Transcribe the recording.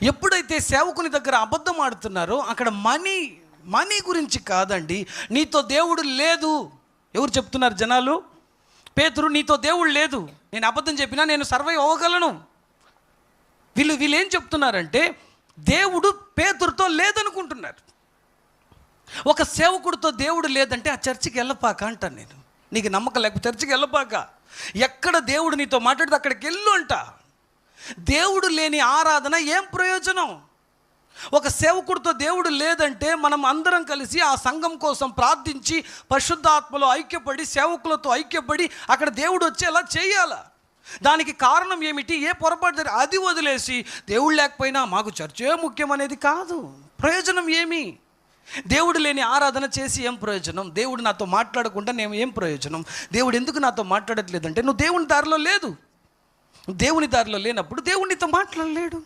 ఎప్పుడైతే సేవకుని దగ్గర అబద్ధం ఆడుతున్నారో అక్కడ మనీ గురించి కాదండి, నీతో దేవుడు లేదు. ఎవరు చెప్తున్నారు? జనాలు. పేతురు, నీతో దేవుడు లేదు, నేను అబద్ధం చెప్పినా నేను సర్వైవ్ అవ్వగలను. వీళ్ళు ఏం చెప్తున్నారంటే దేవుడు పేతురుతో లేదనుకుంటున్నారు. ఒక సేవకుడితో దేవుడు లేదంటే ఆ చర్చికి వెళ్ళపాక అంటాను నేను. నీకు నమ్మకం లేకపోతే చర్చికి వెళ్ళపాక. ఎక్కడ దేవుడు నీతో మాట్లాడితే అక్కడికి వెళ్ళు అంట. దేవుడు లేని ఆరాధన ఏం ప్రయోజనం? ఒక సేవకుడితో దేవుడు లేదంటే మనం అందరం కలిసి ఆ సంఘం కోసం ప్రార్థించి పరిశుద్ధాత్మలో ఐక్యపడి సేవకులతో ఐక్యపడి అక్కడ దేవుడు వచ్చేలా చేయాలా. దానికి కారణం ఏమిటి? ఏ పొరపాటు అది వదిలేసి దేవుడు లేకపోయినా మాకు చర్చే ముఖ్యం అనేది కాదు. ప్రయోజనం ఏమి? దేవుడు లేని ఆరాధన చేసి ఏం ప్రయోజనం? దేవుడు నాతో మాట్లాడకుండా నేను ఏం ప్రయోజనం? దేవుడు ఎందుకు నాతో మాట్లాడట్లేదంటే నువ్వు దేవుని దారిలో లేదు. దేవుని దారిలో లేనప్పుడు దేవుడు నీతో మాట్లాడలేడు.